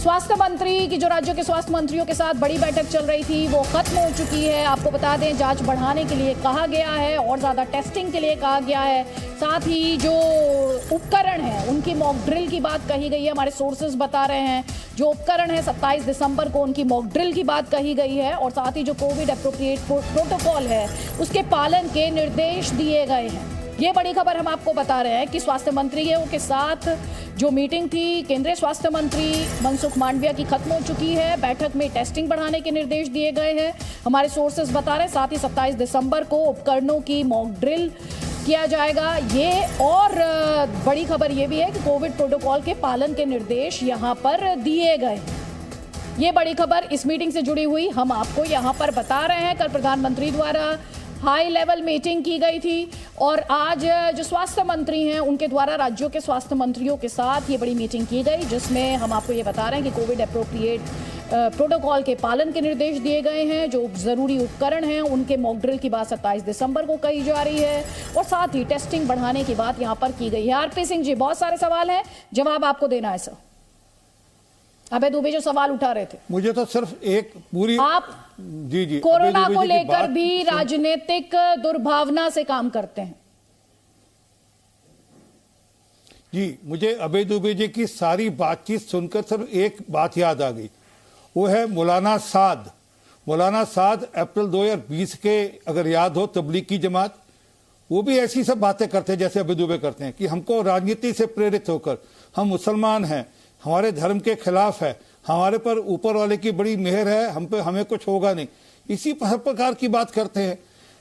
स्वास्थ्य मंत्री की जो राज्यों के स्वास्थ्य मंत्रियों के साथ बड़ी बैठक चल रही थी वो खत्म हो चुकी है। आपको बता दें जांच बढ़ाने के लिए कहा गया है और ज़्यादा टेस्टिंग के लिए कहा गया है। साथ ही जो उपकरण है उनकी मॉक ड्रिल की बात कही गई है। हमारे सोर्सेज बता रहे हैं जो उपकरण है 27 दिसंबर को उनकी मॉक ड्रिल की बात कही गई है और साथ ही जो कोविड एप्रोप्रिएट प्रोटोकॉल है उसके पालन के निर्देश दिए गए हैं। ये बड़ी खबर हम आपको बता रहे हैं कि स्वास्थ्य मंत्रियों के साथ जो मीटिंग थी केंद्रीय स्वास्थ्य मंत्री मनसुख मांडविया की खत्म हो चुकी है। बैठक में टेस्टिंग बढ़ाने के निर्देश दिए गए हैं हमारे सोर्सेज बता रहे हैं। साथ ही 27 दिसंबर को उपकरणों की मॉक ड्रिल किया जाएगा। ये और बड़ी खबर ये भी है कि कोविड प्रोटोकॉल के पालन के निर्देश यहाँ पर दिए गए। ये बड़ी खबर इस मीटिंग से जुड़ी हुई हम आपको यहाँ पर बता रहे हैं। कल प्रधानमंत्री द्वारा हाई लेवल मीटिंग की गई थी और आज जो स्वास्थ्य मंत्री हैं उनके द्वारा राज्यों के स्वास्थ्य मंत्रियों के साथ ये बड़ी मीटिंग की गई जिसमें हम आपको ये बता रहे हैं कि कोविड एप्रोप्रिएट प्रोटोकॉल के पालन के निर्देश दिए गए हैं। जो जरूरी उपकरण हैं उनके मॉक ड्रिल की बात 27 दिसंबर को कही जा रही है और साथ ही टेस्टिंग बढ़ाने की बात यहाँ पर की गई है। आरपी सिंह जी, बहुत सारे सवाल हैं, जवाब आपको देना है सर। अभय दुबे जो सवाल उठा रहे थे, मुझे तो सिर्फ एक पूरी आप जी कोरोना को लेकर भी राजनीतिक दुर्भावना से काम करते हैं। जी, मुझे अभय दुबे जी की सारी बातचीत सुनकर सिर्फ एक बात याद आ गई, वो है मौलाना साद। मौलाना साद अप्रैल 2020 के अगर याद हो तबलीग की जमात, वो भी ऐसी सब बातें करते हैं जैसे अभय दुबे करते हैं कि हमको राजनीति से प्रेरित होकर हम मुसलमान हैं, हमारे धर्म के खिलाफ है, हमारे पर ऊपर वाले की बड़ी मेहर है, हम पे हमें कुछ होगा नहीं, इसी प्रकार की बात करते हैं।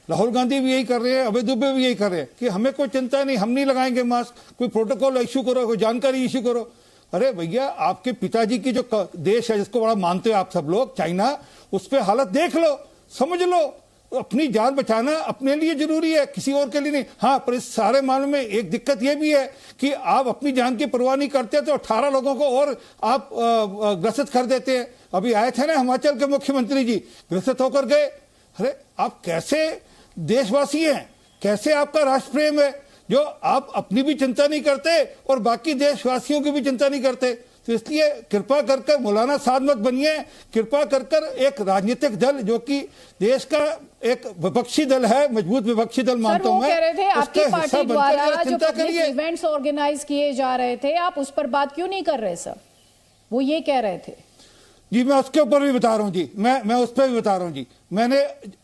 राहुल गांधी भी यही कर रहे हैं, अभय दुबे भी यही कर रहे हैं कि हमें कोई चिंता नहीं, हम नहीं लगाएंगे मास्क, कोई प्रोटोकॉल इश्यू करो, कोई जानकारी इश्यू करो। अरे भैया, आपके पिताजी की जो देश है जिसको बड़ा मानते हो आप सब लोग, चाइना, उस पर हालत देख लो, समझ लो। अपनी जान बचाना अपने लिए जरूरी है, किसी और के लिए नहीं। हाँ, पर इस सारे मामले में एक दिक्कत यह भी है कि आप अपनी जान की परवाह नहीं करते तो 18 लोगों को और आप ग्रसित कर देते हैं। अभी आए थे ना हिमाचल के मुख्यमंत्री जी, ग्रसित होकर गए। अरे आप कैसे देशवासी हैं, कैसे आपका राष्ट्र प्रेम है जो आप अपनी भी चिंता नहीं करते और बाकी देशवासियों की भी चिंता नहीं करते। तो इसलिए कृपा कर मौलाना साद मत बनिए। कृपा कर एक राजनीतिक दल जो कि देश का एक विपक्षी दल है, मजबूत विपक्षी दल मानता हूं मैं, कह रहे थे आपकी पार्टी द्वारा जो पब्लिक इवेंट्स ऑर्गेनाइज किए जा रहे थे, आप उस पर बात क्यों नहीं कर रहे सर? वो ये कह रहे थे। जी, मैं उसके ऊपर भी बता रहा हूं जी, मैं उस पर भी बता रहा हूं जी। मैंने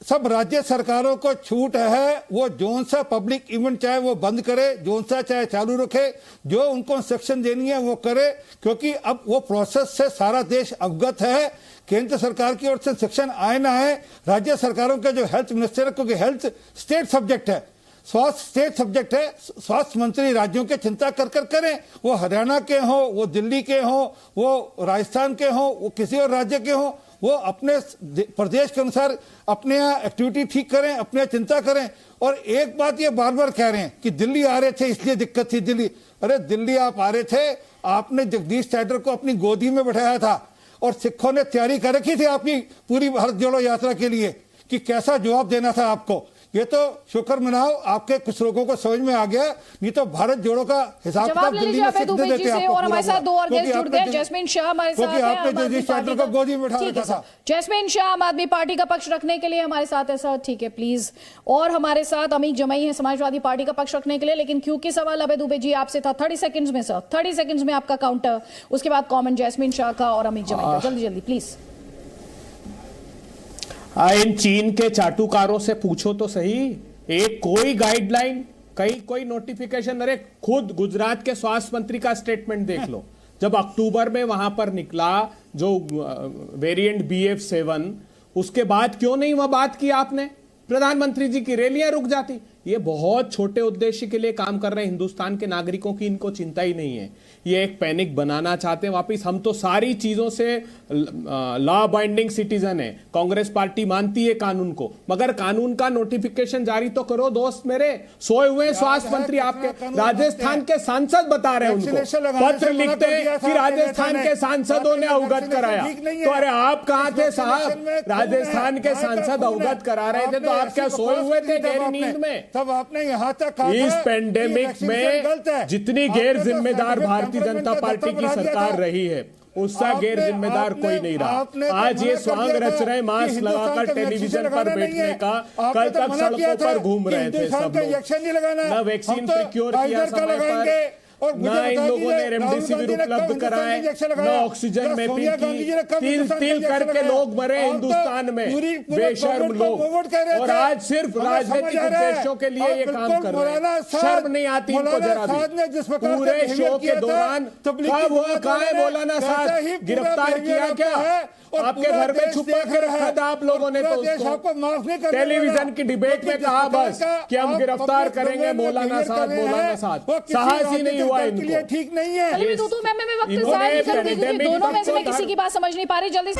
सब राज्य सरकारों को छूट है, वो जोन सा पब्लिक इवेंट चाहे वो बंद करे, जोन सा चाहे चालू रखे, जो उनको इंस्ट्रक्शन देनी है वो करे, क्योंकि अब वो प्रोसेस से सारा देश अवगत है। केंद्र सरकार की ओर से इंस्ट्रक्शन आए ना आए, राज्य सरकारों के जो हेल्थ मिनिस्टर है, क्योंकि हेल्थ स्टेट सब्जेक्ट है, स्वास्थ्य स्टेट सब्जेक्ट है, स्वास्थ्य मंत्री राज्यों के चिंता कर करें, वो हरियाणा के हो, वो दिल्ली के हो, वो राजस्थान के हो, वो किसी और राज्य के हो, वो अपने प्रदेश के अनुसार अपने यहाँ एक्टिविटी ठीक करें, अपने चिंता करें। और एक बात ये बार बार कह रहे हैं कि दिल्ली आ रहे थे इसलिए दिक्कत थी दिल्ली। अरे दिल्ली आप आ रहे थे, आपने जगदीश शेट्टर को अपनी गोदी में बैठाया था और सिखों ने तैयारी कर रखी थी आपकी पूरी भारत जोड़ो यात्रा के लिए कि कैसा जवाब देना था आपको। ये तो शुक्र मनाओ आपके कुछ लोगों को समझ में आ गया, नहीं तो भारत जोड़ो का हिसाब किताब दिल्ली में सिद्ध देते हैं आपको। और हमारे साथ दो और गेस्ट जुड़ गए। जैस्मिन शाह हमारे साथ है, आपने जगदीश शेट्टर को गोदी में बैठा रखा था। जैस्मिन शाह आम आदमी पार्टी का पक्ष रखने के लिए हमारे साथ है सर, ठीक है प्लीज। और हमारे साथ अमीक जमई है समाजवादी पार्टी का पक्ष रखने के लिए, लेकिन क्योंकि सवाल अभय दुबे जी आपसे था 30 सेकंड्स में सर, 30 सेकंड्स में आपका काउंटर, उसके बाद कॉमेंट जैस्मिन शाह का और अमीक जमई का, जल्दी जल्दी प्लीज। इन चीन के चाटुकारों से पूछो तो सही, एक कोई गाइडलाइन, कोई नोटिफिकेशन। अरे खुद गुजरात के स्वास्थ्य मंत्री का स्टेटमेंट देख लो, जब अक्टूबर में वहां पर निकला जो वेरिएंट BF7, उसके बाद क्यों नहीं वह बात की आपने? प्रधानमंत्री जी की रैलियां रुक जाती। ये बहुत छोटे उद्देश्य के लिए काम कर रहे हैं हिंदुस्तान के नागरिकों की, इनको चिंता ही नहीं है। ये एक पैनिक बनाना चाहते हैं वापिस। हम तो सारी चीजों से लॉ बाइंडिंग सिटीजन है, कांग्रेस पार्टी मानती है कानून को, मगर कानून का नोटिफिकेशन जारी तो करो दोस्त मेरे। सोए हुए स्वास्थ्य मंत्री आपके राजस्थान के सांसद बता रहे हैं, उनको पत्र लिखते हैं कि राजस्थान के सांसदों ने अवगत कराया। तो अरे आप कहां थे साहब? राजस्थान के सांसद अवगत करा रहे थे, तो आप क्या सोए हुए थे गहरी नींद में? तब आपने यहां तक इस पेंडेमिक में जितनी गैर जिम्मेदार भारतीय जनता पार्टी की सरकार रही है, उसका गैर जिम्मेदार कोई नहीं रहा। आज ये स्वांग रच रहे मास्क लगाकर टेलीविजन पर बैठने का, कल तक सड़कों पर घूम रहे थे सब लोग। न वैक्सीन प्रोक्योर किया समय पर, न इन लोगों ने रेमडेसिविर उपलब्ध कराए, न ऑक्सीजन मैपिंग की। तिल तिल करके लोग मरे हिंदुस्तान में, बेशर्म लोग। और आज सिर्फ राजनीतिक उद्देश्यों के लिए ये काम कर रहे हैं। शर्म नहीं आती इनको जरा भी। पूरे शो के दौरान कब हुआ, कहाँ है मौलाना साहब? गिरफ्तार किया क्या? आपके घर में छुपा के रखा था आप लोगों ने तो उसको। टेलीविजन की डिबेट में कहा बस कि हम गिरफ्तार करेंगे मौलाना साहब, मौलाना साहब। साहस ही नहीं हुआ इनको। ठीक नहीं है। दोनों में से मैं किसी की बात समझ नहीं पा रही, जल्दी